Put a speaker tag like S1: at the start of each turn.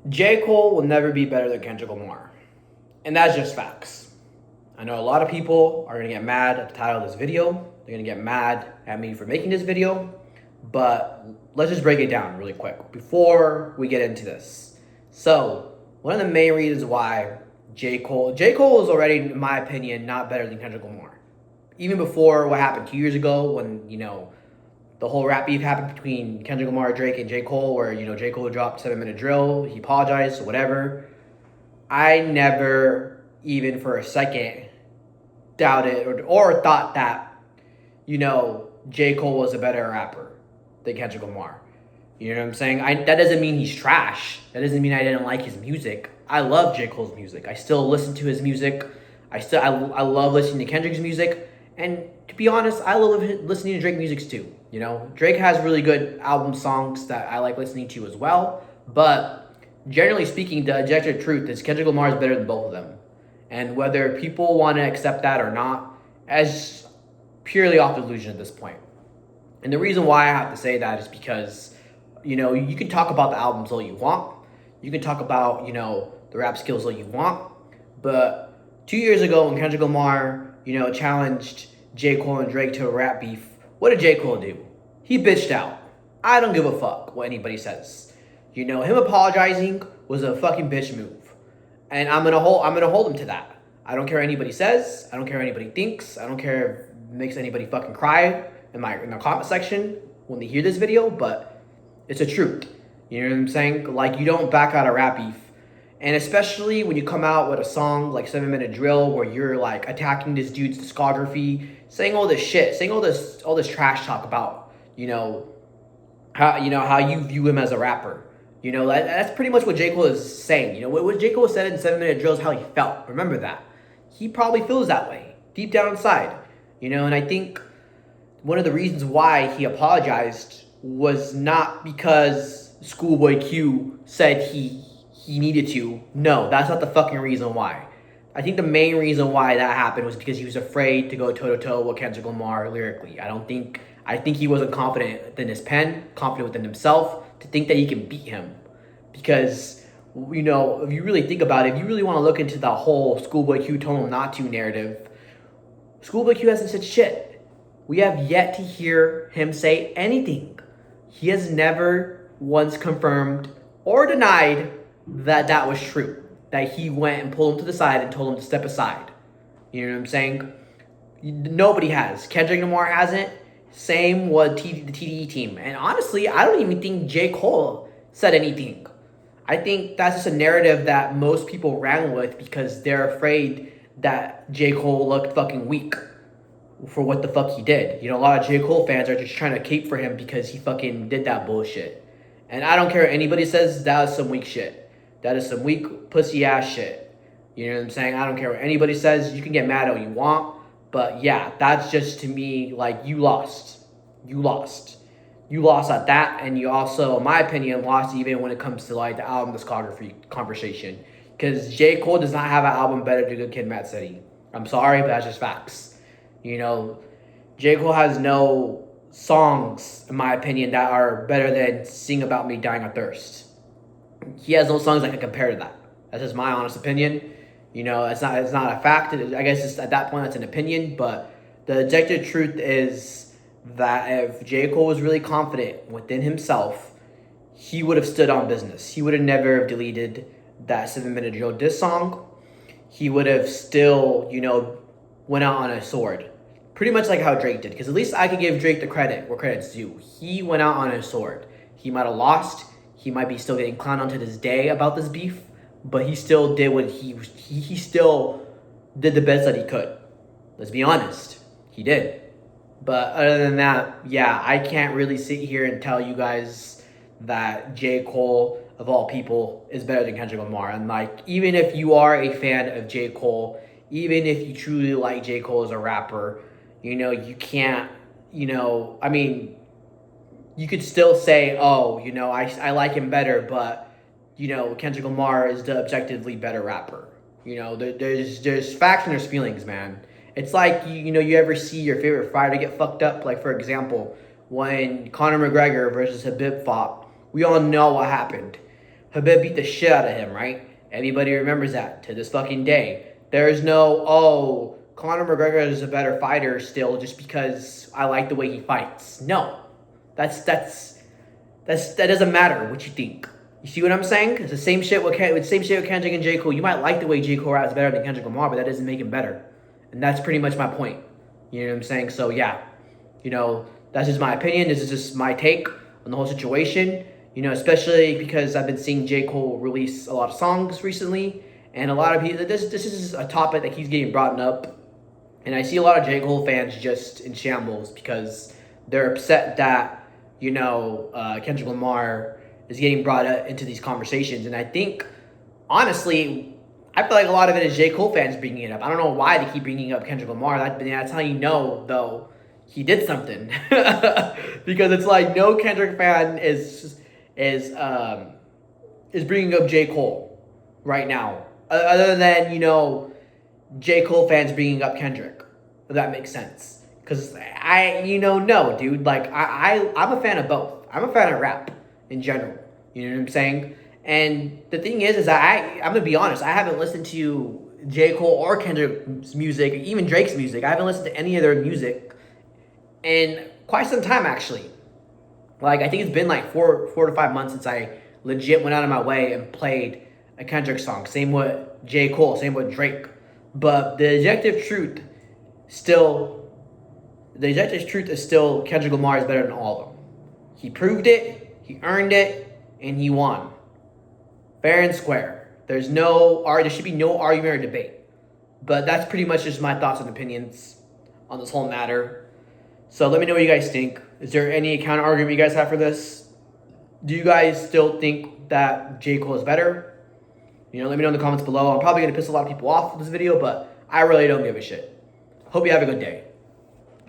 S1: J. Cole will never be better than Kendrick Lamar. And that's just facts. I know a lot of people are going to get mad at the title of this video. They're going to get mad at me for making this video. But let's just break it down really quick before we get into this. So, one of the main reasons why J. Cole is already, in my opinion, not better than Kendrick Lamar. Even before what happened 2 years ago when, the whole rap beef happened between Kendrick Lamar, Drake, and J. Cole, where, J. Cole dropped 7 Minute Drill. He apologized, whatever. I never even for a second doubted or thought that, J. Cole was a better rapper than Kendrick Lamar. You know what I'm saying? That doesn't mean he's trash. That doesn't mean I didn't like his music. I love J. Cole's music. I still listen to his music. I love listening to Kendrick's music. And to be honest, I love listening to Drake music too. Drake has really good album songs that I like listening to as well. But generally speaking, the objective truth is Kendrick Lamar is better than both of them. And whether people want to accept that or not, as purely off delusion at this point. And the reason why I have to say that is because, you can talk about the albums all you want. You can talk about, the rap skills all you want. But 2 years ago when Kendrick Lamar, challenged J. Cole and Drake to a rap beef, what did J. Cole do? He bitched out. I don't give a fuck what anybody says. Him apologizing was a fucking bitch move. And I'm gonna hold him to that. I don't care what anybody says. I don't care what anybody thinks. I don't care if it makes anybody fucking cry in the comment section when they hear this video, but it's a truth. You know what I'm saying? Like, you don't back out a rap beef. And especially when you come out with a song like 7 Minute Drill where you're like attacking this dude's discography, saying all this shit, saying all this trash talk about, how you view him as a rapper. That's pretty much what J. Cole is saying. What J. Cole said in 7 Minute Drill is how he felt. Remember that. He probably feels that way, deep down inside. And I think one of the reasons why he apologized was not because Schoolboy Q said he needed to. No, that's not the fucking reason why. I think the main reason why that happened was because he was afraid to go toe-to-toe with Kendrick Lamar lyrically. I think he wasn't confident within his pen, confident within himself, to think that he can beat him. Because, if you really think about it, if you really want to look into the whole Schoolboy Q told him not to narrative, Schoolboy Q hasn't said shit. We have yet to hear him say anything. He has never once confirmed or denied that was true. That he went and pulled him to the side and told him to step aside. You know what I'm saying? Nobody has. Kendrick Lamar hasn't. Same with the TDE team. And honestly, I don't even think J. Cole said anything. I think that's just a narrative that most people ran with because they're afraid that J. Cole looked fucking weak for what the fuck he did. A lot of J. Cole fans are just trying to cape for him because he fucking did that bullshit. And I don't care what anybody says, that is some weak shit. That is some weak pussy ass shit. You know what I'm saying? I don't care what anybody says. You can get mad all you want. But yeah, that's just to me like you lost. You lost. You lost at that. And you also, in my opinion, lost even when it comes to like the album discography conversation. Because J. Cole does not have an album better than Good Kid, Mad City. I'm sorry, but that's just facts. J. Cole has no songs, in my opinion, that are better than Sing About Me Dying of Thirst. He has no songs that can compare to that. That's just my honest opinion. It's not a fact. I guess at that point that's an opinion. But the objective truth is that if J. Cole was really confident within himself, he would have stood on business. He would have never have deleted that 7 Minute Drill diss song. He would have still, went out on a sword. Pretty much like how Drake did. Because at least I could give Drake the credit where credit's due. He went out on a sword. He might have lost. He might be still getting clowned on to this day about this beef, but he still did what he still did the best that he could. Let's be honest, he did. But other than that, yeah, I can't really sit here and tell you guys that J. Cole, of all people, is better than Kendrick Lamar. And like, even if you are a fan of J. Cole, even if you truly like J. Cole as a rapper, you can't, you could still say, oh, I like him better, but, Kendrick Lamar is the objectively better rapper. There's facts and there's feelings, man. It's like, you ever see your favorite fighter get fucked up? Like, for example, when Conor McGregor versus Habib fought, we all know what happened. Habib beat the shit out of him, right? Everybody remembers that to this fucking day. There's no, oh, Conor McGregor is a better fighter still just because I like the way he fights. No. That doesn't matter what you think. You see what I'm saying? It's the same shit with Kendrick and J. Cole. You might like the way J. Cole raps better than Kendrick Lamar, but that doesn't make him better. And that's pretty much my point. You know what I'm saying? So yeah, that's just my opinion. This is just my take on the whole situation. Especially because I've been seeing J. Cole release a lot of songs recently, and a lot of people. This is a topic that keeps getting brought up, and I see a lot of J. Cole fans just in shambles because they're upset that Kendrick Lamar is getting brought into these conversations, and I think honestly, I feel like a lot of it is J. Cole fans bringing it up. I don't know why they keep bringing up Kendrick Lamar. That's how you know, though, he did something. Because it's like no Kendrick fan is bringing up J. Cole right now. Other than, J. Cole fans bringing up Kendrick. If that makes sense. Because no, dude. Like, I'm a fan of both. I'm a fan of rap in general. You know what I'm saying? And the thing is I'm going to be honest. I haven't listened to J. Cole or Kendrick's music, even Drake's music. I haven't listened to any of their music in quite some time, actually. Like, I think it's been like four to 5 months since I legit went out of my way and played a Kendrick song. Same with J. Cole, same with Drake. But the objective truth is still Kendrick Lamar is better than all of them. He proved it, he earned it, and he won. Fair and square. There should be no argument or debate. But that's pretty much just my thoughts and opinions on this whole matter. So let me know what you guys think. Is there any counter argument you guys have for this? Do you guys still think that J. Cole is better? Let me know in the comments below. I'm probably going to piss a lot of people off with this video, but I really don't give a shit. Hope you have a good day.